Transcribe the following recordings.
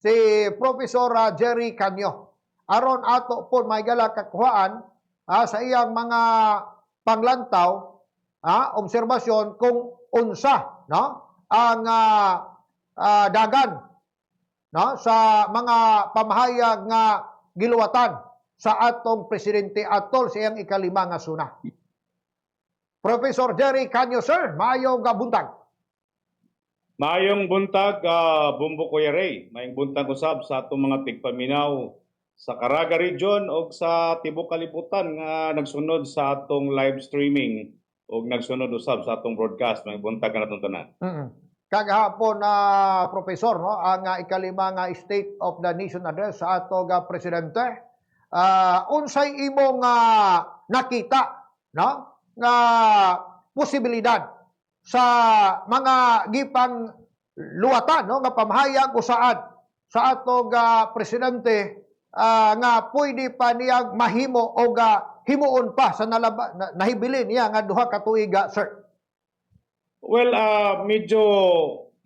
si Professor Jerry Canyo. Aron ato po may gala kakuhaan sa iyang mga panglantaw, obserbasyon kung unsa ang dagan sa mga pamahayag nga giluwatan sa atong presidente atol sa iyang ikalima nga suna. Professor Jerry Canyo, sir, maayong buntag. Maayong buntag, Bumbo Kuya Ray. Maayong buntag usab sa atong mga tigpaminaw sa Caraga Region o sa Tibok Kalibutan nga nagsunod sa atong live streaming o nagsunod usab sa atong broadcast. Maayong buntag na natong tanan. Kagahapon na professor, ang ikalima nga State of the Nation address sa atong presidente. Unsay imong nakita nga posibilidad sa mga gipang luwatan nga pamahayag usaad sa atong presidente nga pwede pa niyang mahimo o himuon pa sa nahibilin niya nga duha ka tuig, sir. Well, medyo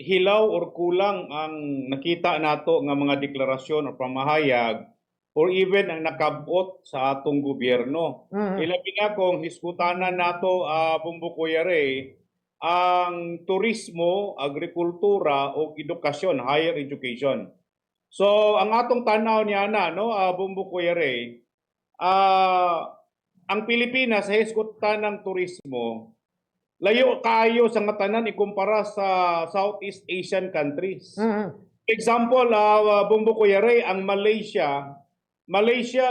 hilaw or kulang ang nakita nato nga mga deklarasyon o pamahayag or even ang nakabot sa atong gobyerno. Ilabi na kung hiskutanan nato, Bumbo Kuya Ray, ang turismo, agrikultura o edukasyon, higher education. So, ang atong tanaw niya na, Bumbo Kuya Ray, ang Pilipinas sa hisgutan ng turismo, layo kayo sa ngatanan ikumpara sa Southeast Asian countries. Example, Bumbo Kuya Ray, ang Malaysia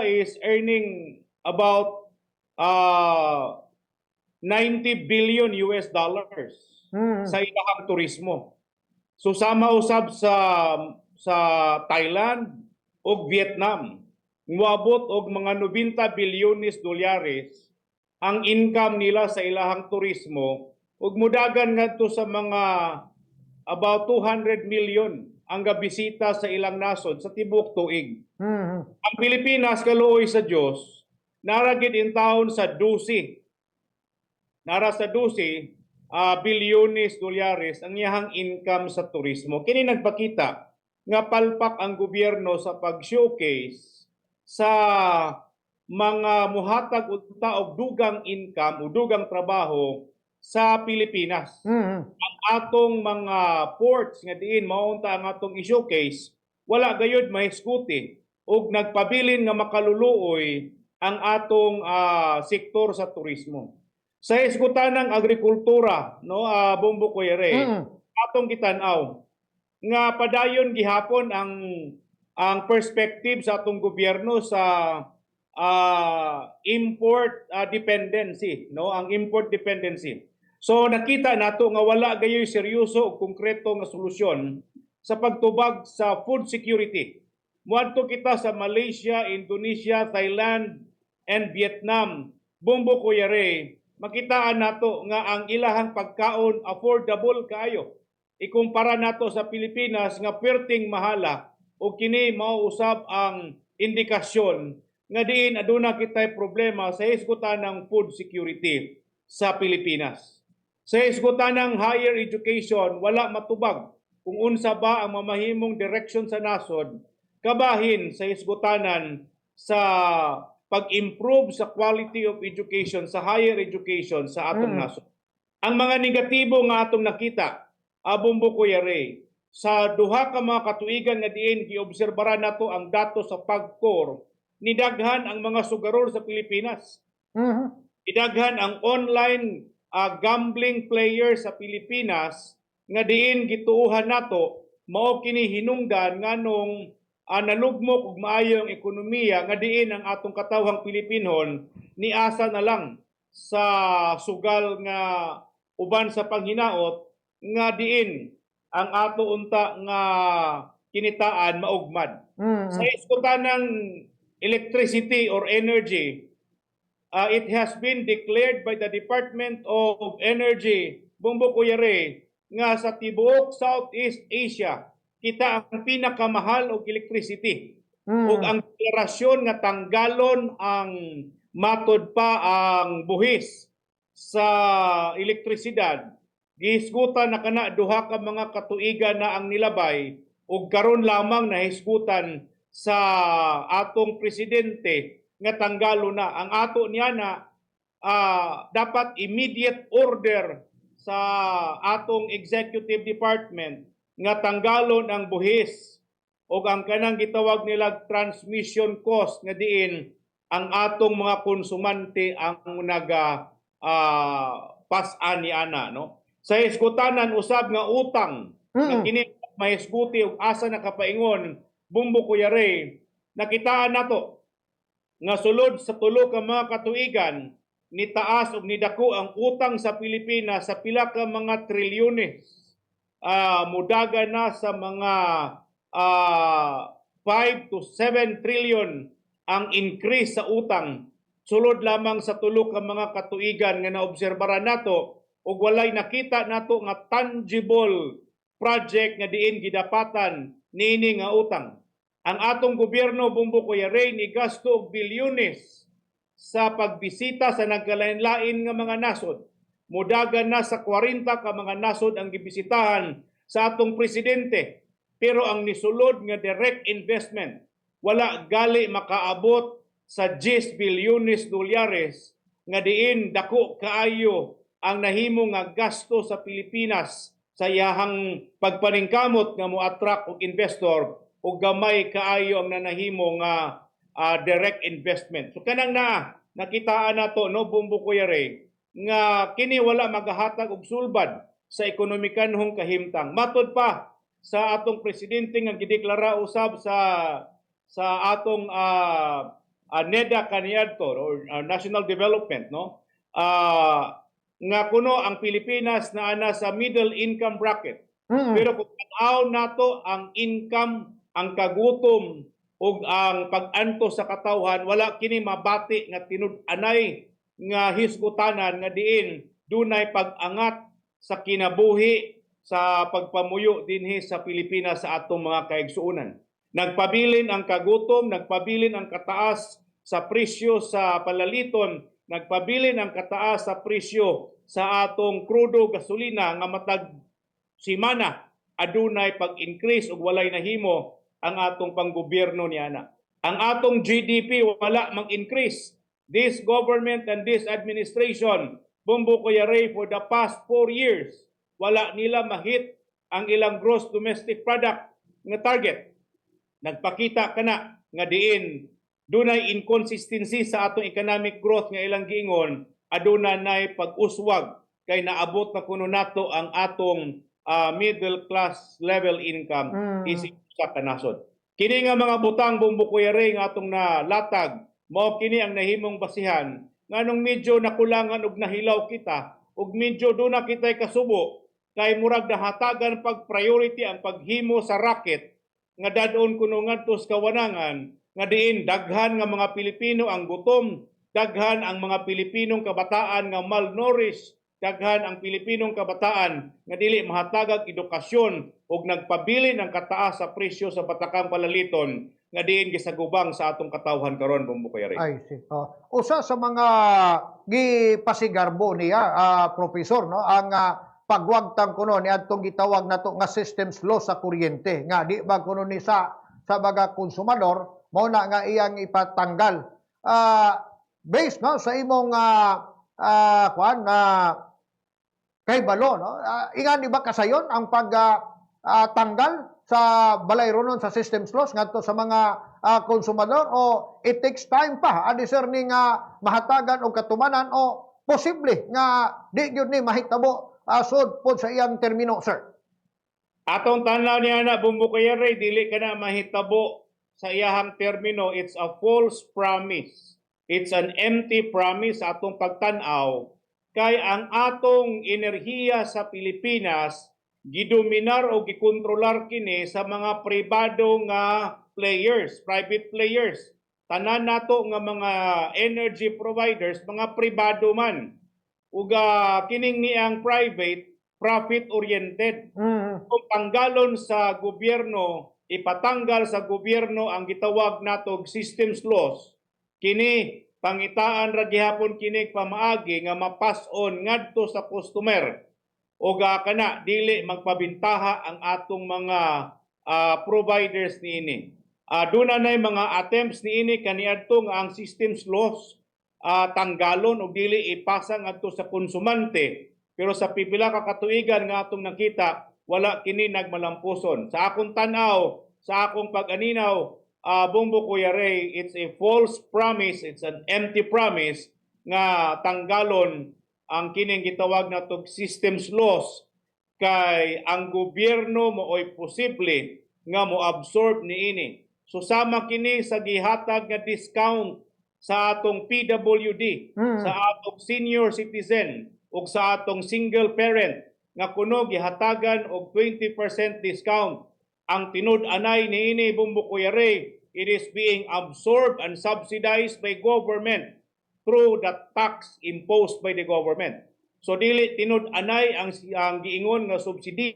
is earning about 90 billion US dollars sa ilahang turismo. So sama usab sa Thailand o Vietnam, muabot og mga 90 bilyones dolyares ang income nila sa ilahang turismo ug mudagan ngadto sa mga about 200 million ang gabisita sa ilang nasod sa tibuok tuig. Ang Pilipinas kaluoy sa Dios naragid in taon sa 12 bilyones dolyares ang iyahang income sa turismo. Kini nagpakita nga palpak ang gobyerno sa pag-showcase sa mga muhatag unta og dugang income o dugang trabaho sa Pilipinas. Ang atong mga ports nga diin maunta ang atong i-showcase, wala gayud mahisguti og nagpabilin nga makaluluoy ang atong sektor sa turismo. Sa hisgutan ng agrikultura, Bumbo Kuya Ray, atong kitanaw nga padayon gihapon ang perspective sa atong gobyerno sa import dependency, ang import dependency. So nakita nato nga wala gayoy seryoso o konkreto nga solusyon sa pagtubag sa food security. Muadto kita sa Malaysia, Indonesia, Thailand, and Vietnam. Bumbo Kuya Ray, makitaan nato nga ang ilahang pagkaon affordable kaayo. Ikumpara nato sa Pilipinas nga perting mahala o kini mao usab ang indikasyon nga diin aduna kitay problema sa hisgutan ng food security sa Pilipinas. Sa hisgutan ng higher education, wala matubag kung unsa ba ang mamahimong direksyon sa nasod kabahin sa hisgutanan sa pag-improve sa quality of education, sa higher education sa atong nasod. Ang mga negatibo nga atong nakita, Bumbo Kuya Ray, sa duha ka mga katuigan nga diin giobserbara nato ang datos sa PAGCOR, nidaghan ang mga sugarol sa Pilipinas. Nidaghan ang online gambling players sa Pilipinas nga diin gituuhan nato mao kini hinungdan nganong nalugmok og maayo ang ekonomiya nga diin ang atong katawhang Pilipinon niasa na lang sa sugal nga uban sa panghinaot nga diin ang ato unta nga kinitaan maugmad. Sa iskutan ng electricity or energy, it has been declared by the Department of Energy, Bumbo Kuya Ray, nga sa tibuok Southeast Asia, kita ang pinakamahal og electricity. Ug ang deklarasyon nga tanggalon ang matod pa ang buhis sa elektrisidad, gihisgutan na kana duha ka mga katuigan na ang nilabay ug karon lamang nahisgutan sa atong presidente nga tanggalo na ang ato niya na dapat immediate order sa atong executive department nga tanggalon ang buhis o ang kanang gitawag nila transmission cost nga diin ang atong mga konsumante ang pas-ani ana, no? Sa hisgutanan usab nga utang nga kini mahisguti ug asa nakapaingon Bumbo Kuya Ray, nakitaan nato nga sulod sa tulo ka mga katuigan ni taas ug nidako ang utang sa Pilipinas sa pila ka mga trilyones. Mudaga na sa mga 5 to 7 trillion ang increase sa utang sulod lamang sa tulo ka mga katuigan nga naobserbaran nato ug walay nakita nato nga tangible project nga diin gidapatan niini nga utang. Ang atong gobyerno Bumbo Kuya Ray ni gasto og bilyones sa pagbisita sa nagkalain-lain nga mga nasod. Mudagan na sa 40 ka mga nasod ang gibisitahan sa atong presidente. Pero ang nisulod nga direct investment wala gali makaabot sa 10 bilyones dolyares nga diin dako kaayo ang nahimo nga gasto sa Pilipinas sa iyahang pagpaningkamot nga mo-attract og investor ug gamay kaayo ang nanahimo nga direct investment. So kanang nakitaan nato no Bumbo Kuya Ray nga kini wala magahatag og sulbad sa ekonomikanhong kahimtang. Matod pa sa atong presidente nga gideklara usab sa atong NEDA kaniadto or National Development, no? Nga kuno ang Pilipinas na ana sa middle income bracket. Pero kung tanaw nato ang income, ang kagutom ug ang pag-anto sa katawhan, wala kini mabati nga tinud-anay nga hisgutanan nga diin dunay pag-angat sa kinabuhi sa pagpamuyo dinhi sa Pilipinas sa atong mga kaigsuonan. Nagpabilin ang kagutom, nagpabilin ang kataas sa presyo sa palaliton, nagpabilin ang kataas sa presyo sa atong krudo gasolina nga matag simana adunay pag-increase ug walay nahimo ang atong panggobyerno niana. Ang atong GDP wala mang-increase. This government and this administration, Bumbo Kuya Ray, for the past 4 years, wala nila mahit ang ilang gross domestic product nga target. Nagpakita kana nga diin dunay inconsistency sa atong economic growth nga ilang giingon, aduna nay pag-uswag kay naabot na kuno nato ang atong middle class level income isip sa kanasod. Kini nga mga butang Bumbo Kuya Ray nga atong nalatag, mao kini ang nahimong basihan nganong medyo nakulangan og nahilaw kita ug medyo do na kitay kasubo kay murag nahatagan pag priority ang paghimo sa racket nga dadon kuno ngadto sa kawanangan nga diin daghan nga mga Pilipino ang gutom, daghan ang mga Pilipinong kabataan nga malnourished, daghan ang Pilipinong kabataan nga dili mahatagag edukasyon ug nagpabilin ang kataas sa presyo sa batakang palaliton nga diin gisagubang sa atong katawhan karon Bumbo Kuya Ray. Ay, see. Usa sa mga gipasigarbo niya, professor, no, ang pagwagtang kuno ni adtong gitawag nato nga systems law sa kuryente nga di ba kuno ni sa mga konsumador mao na nga iyang ipatanggal. Based no sa imong kay balo, no? Ingan di ba kasayon ang pagtanggal sa balay ronon sa systems laws ngadto sa mga konsumador o it takes time pa discerning mahatagan og katumanan o posible nga di gyud ni mahitabo sud pod sa iyang termino, sir? Atong tanaw niya na Bumbo Kuya Ray, dili ka na mahitabo sa iyahang termino. It's a false promise. It's an empty promise atong pagtanaw kay ang atong enerhiya sa Pilipinas gidominar o gikontrolar kini sa mga pribado nga players, private players. Tanan nato nga mga energy providers, mga pribado man. Ug kining niyang private, profit-oriented. Kung tanggalon sa gobyerno, ipatanggal sa gobyerno ang gitawag natog systems laws, kini pangitaan ra gihapon kini pamaagi nga mapas-on ngadto sa customer o kana dili magpabintaha ang atong mga providers niini. Doon na mga attempts niini kaniadto nga ang systems laws tanggalon o dili ipasa ngadto sa konsumante. Pero sa pipila ka katuigan nga atong nakita, wala kini nagmalampuson. Sa akong tanaw, sa akong pag-aninaw, Bongbong Kuya Ray, it's a false promise, it's an empty promise nga tanggalon ang kining gitawag na tog systems laws kay ang gobyerno mooy posible nga mo-absorb niini. So sama kini sa gihatag nga discount sa atong PWD, sa atong senior citizen ug sa atong single parent nga kuno gihatagan og 20% discount. Ang tinud-anay niini Bongbong Kuya Ray, it is being absorbed and subsidized by government through the tax imposed by the government. So dili tinud-anay ang giingon nga subsidy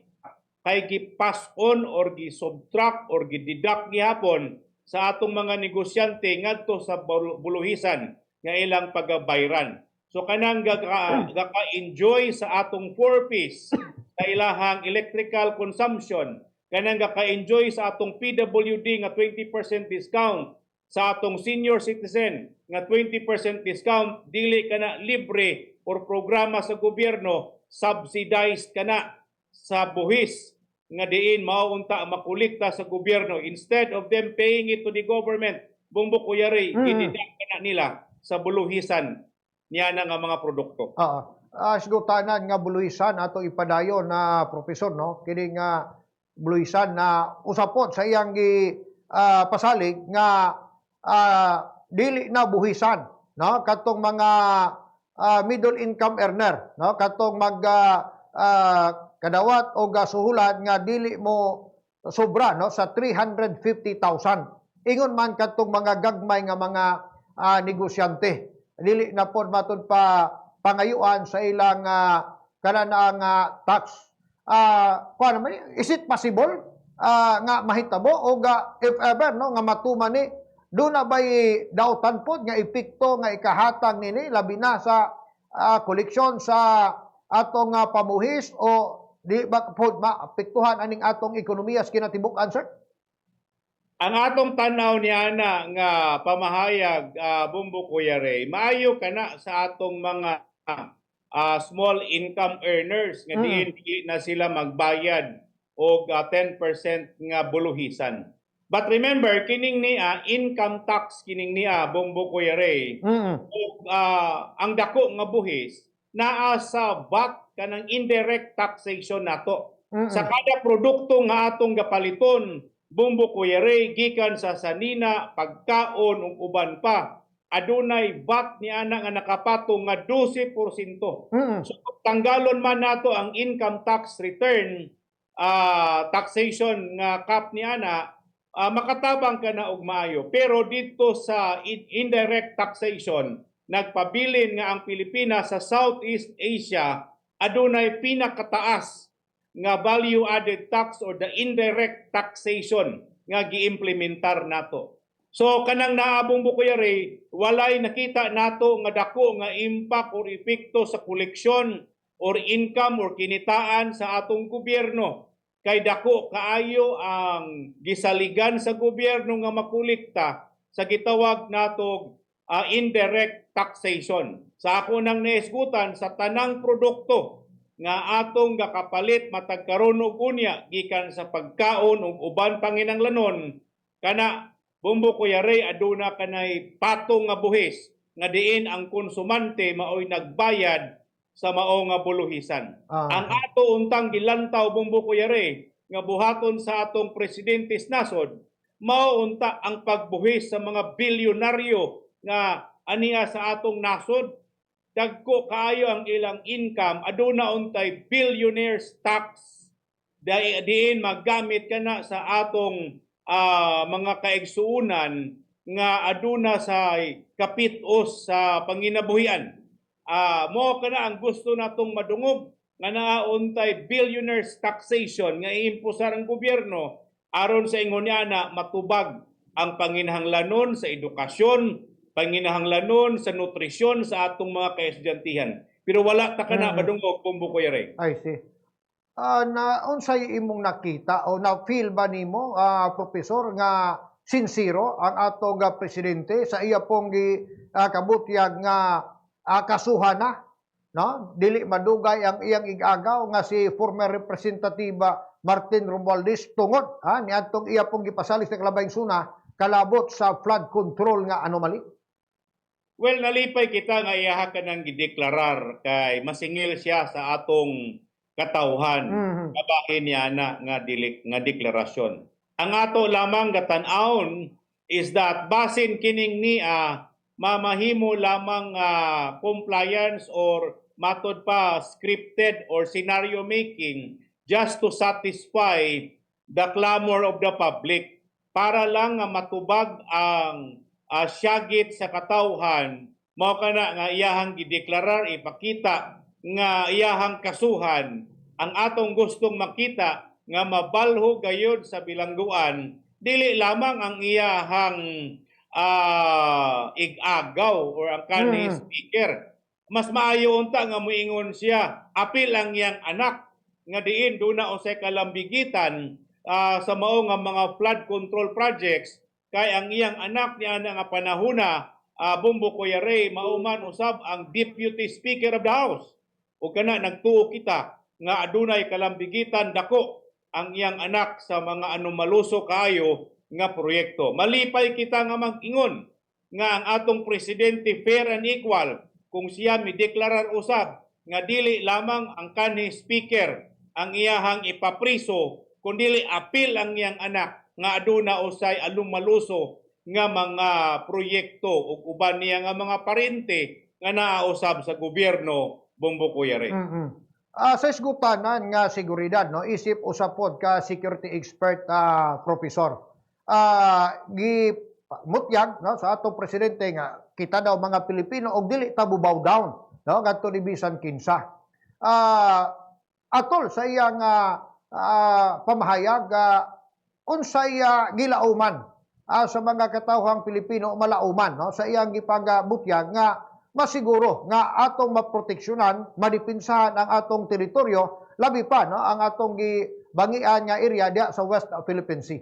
kay gi-pass on or gi-subtract or gi-deduct gihapon sa atong mga negosyante ngadto sa buluhisan nga ilang pagabayran. So kanang gaka-enjoy sa atong 4Ps sa ilahang electrical consumption, kanang gaka-enjoy sa atong PWD nga 20% discount, sa atong senior citizen nga 20% discount, dili kana libre or programa sa gobyerno, subsidized kana sa buhis nga diin mauunta makulikta sa gobyerno. Instead of them paying it to the government, Bongbong Kuya Ray, ginidak na nila sa buluhisan niya nga mga produkto. Siguro tanan nga buluhisan ato ipadayon na profesor, no? Kini nga buluhisan na usapon sa iyang pasalig nga dili na buhisan, no? Katong mga middle income earner, no? Katong mag kadawat o gasuhulan nga dili mo sobra, no, sa 350,000. Ingon man katong mga gagmay nga mga negosyante, dili na pod matud pa pangayuan sa ilang kanang tax. Kuan man, is it possible nga mahitabo o if ever, no, nga matuman ni do na bay dautan pod nga epekto nga ikahatag nini labi na sa koleksyon sa atong pamuhis o di ba pod maapektuhan aning atong ekonomiya sa kinatibuk-an, sir? Ang atong tanaw niya nga pamahayag, Bongbong Kuya Ray, maayo kana sa atong mga small income earners nga di na sila magbayad og 10% nga buluhisan. But remember, kining niya income tax kining niya Bongbong Kuya Ray. Ang dako nga buhis naa sa VAT kanang indirect taxation nato. Sa kada produkto nga atong gapaliton, Bongbong Kuya Ray, gikan sa sanina, pagkaon ug uban pa, adunay VAT ni ana nga nakapatong nga 12%. So tanggalon man nato ang income tax return taxation nga cap ni ana, makatabang ka na og maayo. Pero dito sa indirect taxation, nagpabilin nga ang Pilipinas sa Southeast Asia adunay pinakataas nga value added tax or the indirect taxation nga giimplementar nato. So kanang naabong Kuya Ray, walay nakita nato nga dako nga impact or epekto sa koleksyon or income or kinitaan sa atong gobyerno. Kay dako kaayo ang gisaligan sa gobyerno nga makulikta sa gitawag natog indirect taxation. Sa ako nang naisgutan sa tanang produkto nga atong gakapalit matag karon og unya gikan sa pagkaon ug uban panginahanglanon, kana Bongbong Kuya Ray aduna kanay patong nga buhis nga diin ang konsumante maoy nagbayad sa mao nga buluhisan. Ang ato untang gilantaw Bongbong Kuya Ray nga buhaton sa atong presidentes nasod, mao unta ang pagbuhis sa mga bilyonaryo nga aniya sa atong nasod. Dagko kaayo ang ilang income, aduna untay billionaires tax diin maggamit kana sa atong mga kaigsuunan nga aduna sa kapitos sa panginabuhian. Mo kana ang gusto natong madungog nga nauntay billionaires taxation nga iimpusar ang gobyerno aron sa ingon niya na matubag ang panginahanglanon sa edukasyon, panginahanglanon sa nutrisyon sa atong mga kaestudyantehen. Pero wala ta kana madungog Bongbong Kuya Ray. I see. na unsay imong nakita o na-feel ba nimo, Professor, nga sinsiro ang atong presidente sa iya pong kabutyag nga kasuhan na, no? Dili madugay ang iyang igagaw nga si former Representative Martin Romualdez tungod niadtong iya pong gipasalis sa kalabayng suna kalabot sa flood control nga anomaly. Well, nalipay kita nga iyaha ka nang gideklarar kay masingil siya sa atong katawhan. Mhm. Kabahin niya na nga deklarasyon. Ang ato lamang gatan-aon is that basin kining ni mamahimo lamang compliance or matod pa scripted or scenario making just to satisfy the clamor of the public para lang nga matubag ang syagit sa katawhan mao kana nga iyahang gideklarar ipakita nga iyahang kasuhan ang atong gustong makita nga mabalho gayud sa bilangguan dili lamang ang iyahang igagaw or ang kanhi speaker. Mas maayo unta nga moingon siya apil ang iyang anak nga diin duna unsay kalambigitan sa mao nga mga flood control projects kay ang iyang anak niya nga panahona Bumbo Coyare mauman usab ang Deputy Speaker of the House. O kana nagtuo kita nga adunay kalambigitan dako ang iyang anak sa mga anomaluso kaayo nga proyekto. Malipay kita nga mag-ingon nga ang atong presidente fair and equal kung siya mideklarar usab nga dili lamang ang kanhi speaker ang iyahang ipapriso kundi apil ang iyang anak nga aduna usay alumaluso nga mga proyekto ug uban niya nga mga parente nga naausab sa gobyerno Bumbo Coyare. Sa isgutanan nga seguridad, no, isip usapod ka security expert, professor. Mutyag, no, sa atong presidente nga kita daw mga Pilipino og dili ta bubaw down, no, ngadto ni bisan kinsa. Atol sa iyang pamahayag, unsay gilauman sa mga katawhang Pilipino malauman, no, sa iyang gipagabutyag nga masiguro nga atong maproteksyonan, madipinsahan ang atong teritoryo, labi pa no, ang atong gibangian nga area diya sa West Philippine Sea.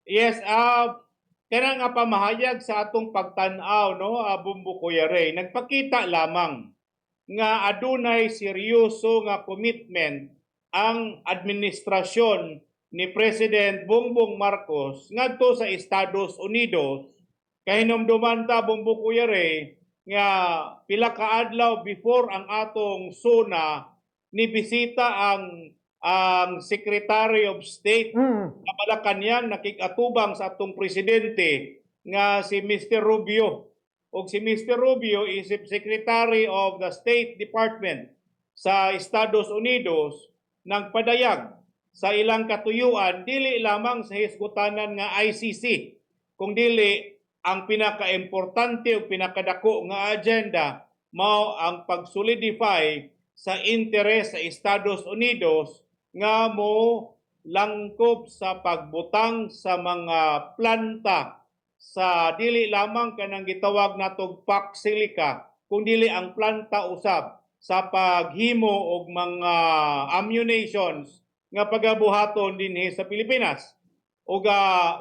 Yes, kaya nga pamahayag sa atong pagtan-aw no, Bumbo Coyare, nagpakita lamang nga adunay seryoso nga commitment ang administrasyon ni President Bongbong Marcos ngadto sa Estados Unidos kay hinumduman ta Bumbo Coyare nga pila ka adlaw before ang atong SONA ni bisita ang Secretary of State na Malacanang nakikatubang sa atong presidente nga si Mr. Rubio. O si Mr. Rubio is Secretary of the State Department sa Estados Unidos nagpadayag sa ilang katuyuan dili lamang sa hisgutanan nga ICC kung dili ang pinaka-importante o pinakadako nga agenda mao ang pag-solidify sa interes sa Estados Unidos nga mo langkob sa pagbutang sa mga planta sa dili lamang kanang gitawag natog PAC silica kung dili ang planta usab sa paghimo og mga ammunitions nga pagabuhaton dinhi sa Pilipinas. Ug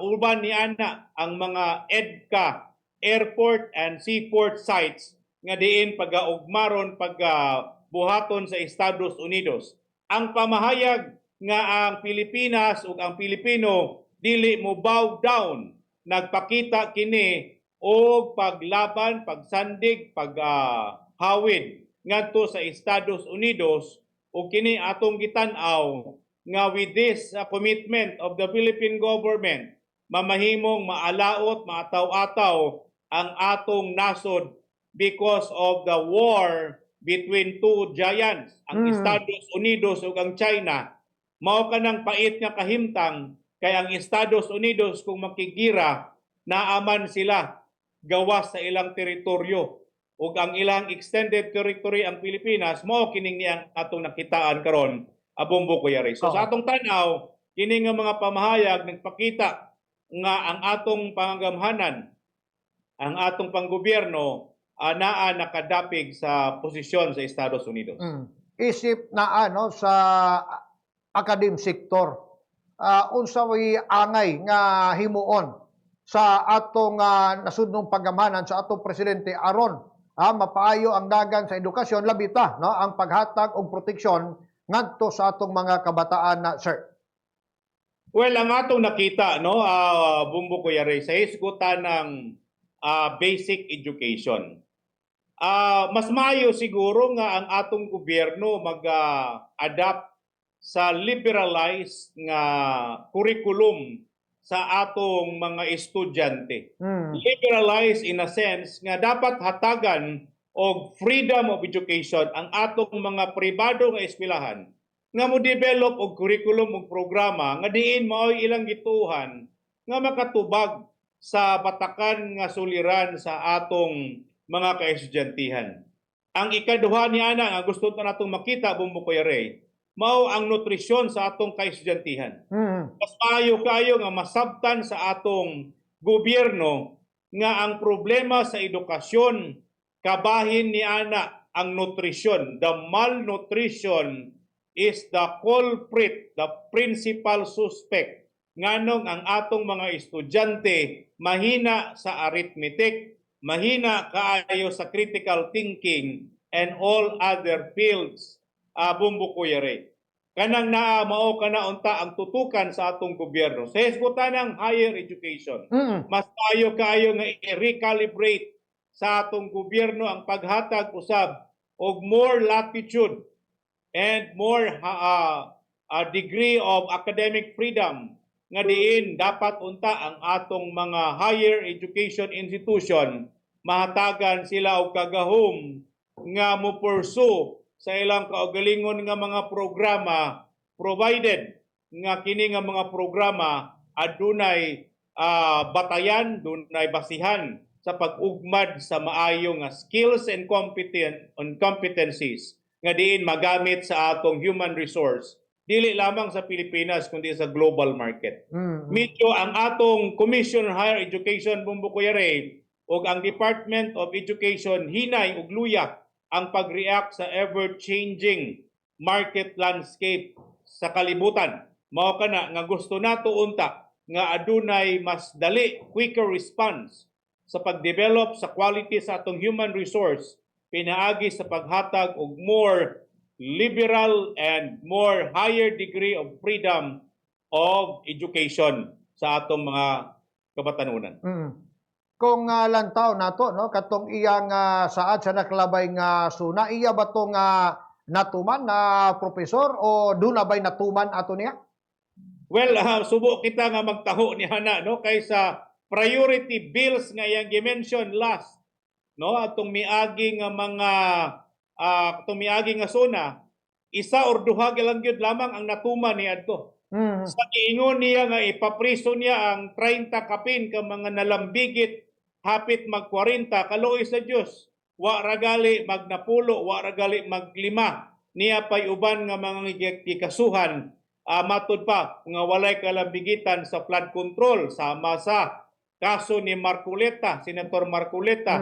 urban ni ana ang mga EDCA airport and seaport sites nga diin pagaugmaron pagbuhaton sa Estados Unidos. Ang pamahayag nga ang Pilipinas ug ang Pilipino dili mo bow down, nagpakita kini og paglaban, pagsandig, paghawid ngadto sa Estados Unidos ug kini atong gitan-aw nga with this commitment of the Philippine government mamahimong maalaot, maataw-ataw ang atong nasod because of the war between two giants, ang Estados Unidos ug ang China. Mao kanang pait nga kahimtang kay ang Estados Unidos kung makigira naaman sila gawas sa ilang teritoryo ug ang ilang extended territory ang Pilipinas mao kining niyang atong nakitaan karon Bumbo Coyare. So sa atong tanaw kini nga mga pamahayag nagpakita nga ang atong pangangamhanan, ang atong panggobyerno naa nakadapig sa posisyon sa Estados Unidos. isip na sa academic sector. Unsa way angay nga himuon sa atong nasudnong pagamanan sa atong presidente aron mapaayo ang dagan sa edukasyon labita no ang paghatag og proteksyon ngadto sa atong mga kabataan na sir. Well, ang atong nakita, no, Bumbo Kuya Ray, sa hisgutan ng basic education. Mas maayo siguro nga ang atong gobyerno mag-adapt sa liberalized nga curriculum sa atong mga estudyante. Liberalized in a sense nga dapat hatagan og freedom of education ang atong mga pribado nga eskwelahan nga mo develop og curriculum og programa nga diin mao'y ilang gituhan nga makatubag sa batakan nga suliran sa atong mga kaestudyantihan. Ang ikaduha ni ana nga gusto natong makita Bumbo Kuya Ray, mao ang nutrisyon sa atong kaestudyantihan. Mas maayo kayo nga masabtan sa atong gobyerno nga ang problema sa edukasyon kabahin ni ana ang nutrisyon. The malnutrition is the culprit, the principal suspect. Nganong ang atong mga estudyante mahina sa arithmetic, mahina kaayo sa critical thinking and all other fields. Bumbo Kuya Ray. Kanang mao kana unta ang tutukan sa atong gobyerno. Sa hisgutan ng higher education, mas maayo kaayo nga i-recalibrate sa atong gobyerno ang paghatag usab og more latitude and more degree of academic freedom nga diin dapat unta ang atong mga higher education institution mahatagan sila og kagahom nga mo pursue sa ilang kaugalingon nga mga programa provided nga kini nga mga programa adunay batayan, dunay basihan sa pag-ugmad sa maayo nga skills and competencies nga diin magamit sa atong human resource dili lamang sa Pilipinas kundi sa global market. Medyo ang atong Commission on Higher Education Bumbo Kuya Ray ug ang Department of Education hinay ug luya ang pag-react sa ever-changing market landscape sa kalibutan. Mao kana nga gusto nato unta nga adunay mas dali, quicker response sa pag-develop sa quality sa atong human resource pinaagi sa paghatag og more liberal and more higher degree of freedom of education sa atong mga kabatanunan. Kung lantaw nato no katong iyang saad sa naklabay nga suna iya ba tong natuman na profesor o duna bay natuman ato niya? Well, subo kita nga magtaho ni hana no kaysa priority bills nga iyang gi-mention last no atong miagi nga mga atong miagi nga suna isa or duha lang gyud lamang ang natuman ni adto. Sa giingon niya nga ipapriso niya ang 30 kapin ka mga nalambigit hapit mag 40 kaluoy sa Dios. Wa ragali magnapulo, wa ragali maglima. Niya pay uban nga mga gikasuhan matud pa nga walay kalambigitan sa flood control sama sa kaso ni Marcoleta, Senator Marcoleta,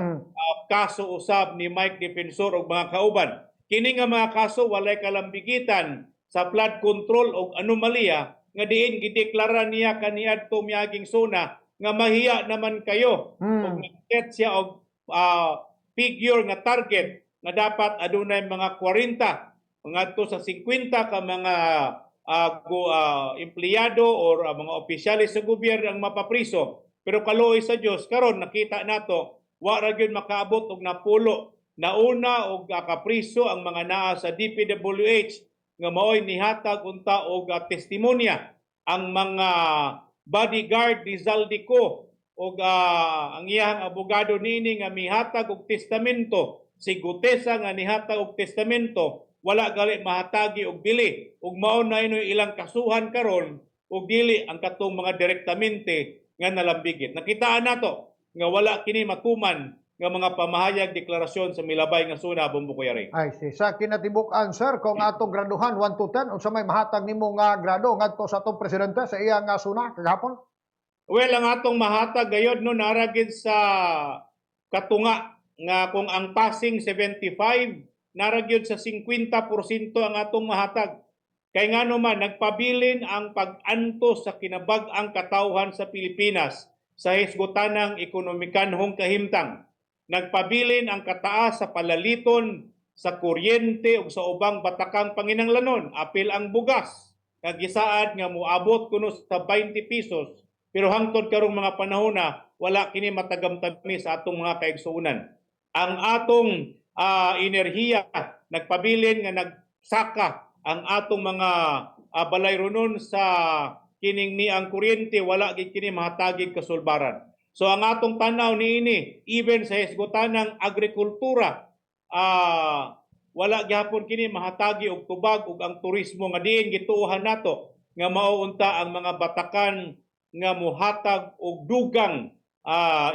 kaso usab ni Mike Defensor ug mga kauban. Kini nga mga kaso walay kalambigitan sa flood control o anomalya nga diin gideklara niya kaniadto miaging suna nga mahiya naman kayo ug nag-set siya og figure nga target nga dapat adunay mga 40 ngadto sa 50 ka mga empleyado or mga opisyalis sa gobyerno ang mapapriso. Pero kaluoy sa Dios karon nakita nato wa ra gyud makaabot og napulo nauna og kapriso ang mga naa sa DPWH nga mao'y nihatag unta og testimonya ang mga bodyguard ni Zaldico og ang iyang abogado nini nga mihatag og testamento, si Gutesa nga nihatag og testamento, wala gali mahatagi og dili ug mao na inoy ilang kasuhan karon og dili ang katong mga direktamente nga nalambigit. Nakitaan nato nga wala kini matuman nga mga pamahayag deklarasyon sa milabay nga suna Bumbo Kuya Ray. Ay si sa kinatibuk-an sir kung atong graduhan 1 to 10 unsa may mahatag nimo nga grado ngadto sa atong presidente sa iyang suna kagahapon? Well, ang atong mahatag gayod no naragid sa katunga nga kung ang passing 75 naragyod sa 50% ang atong mahatag. Kay nga naman, nagpabilin ang pag-antos sa kinabag-ang katawhan sa Pilipinas sa hisgutanang ekonomikanhong kahimtang. Nagpabilin ang kataas sa palaliton, sa kuryente ug sa ubang batakang panginahanglanon. Apil ang bugas, kag gisaad nga moabot kuno sa 20 pesos. Pero hangtod karong mga panahon na wala kini matagamtami sa atong mga kaigsuonan. Ang atong enerhiya nagpabilin nga nagsaka ang atong mga balayronon sa kining ni ang kuryente, wala gid kini mahatagig kasulbaran. So ang atong tanaw niini, even sa hisgutanang agrikultura, wala gyapon kini mahatagi og tubag ug ang turismo nga diin gituohan nato nga mauunta ang mga batakan nga mohatag og dugang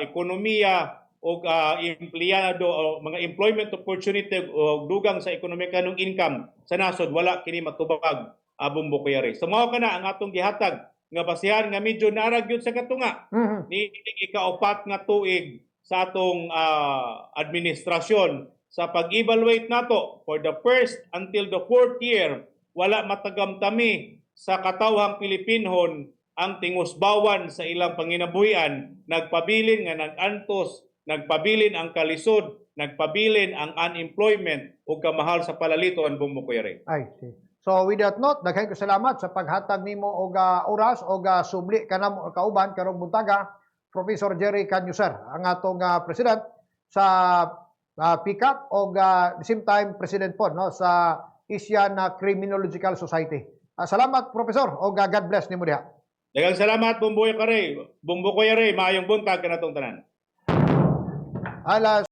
ekonomiya o empleyado o mga employment opportunity o dugang sa ekonomika ng income sa nasod, wala kini matubag Bumbo Kuyari. So mao kana ang atong gihatag nga basihan nga medyo naragyod sa katunga ni ika-upat nga tuig sa atong administrasyon sa pag-evaluate nato for the first until the fourth year. Wala matagamtami sa katawhang Pilipinhon ang tingusbawan sa ilang panginabuhian, nagpabilin nga nag-antos, nagpabilin ang kalisod, nagpabilin ang unemployment o kamahal sa palaliton, Bumbo Kuyari. Ay, see. So with that note, daghan ko salamat sa paghatag nimo og oras og subli kanamo kauban karong buntaga, Professor Jerry Canyo sir, ang atong president sa PICAP og the same time president po no sa Asian Criminological Society. Salamat Professor og God bless nimo diha. Daghang salamat, Bumbo Kuyari. Maayong buntag kanatong tanan. Alas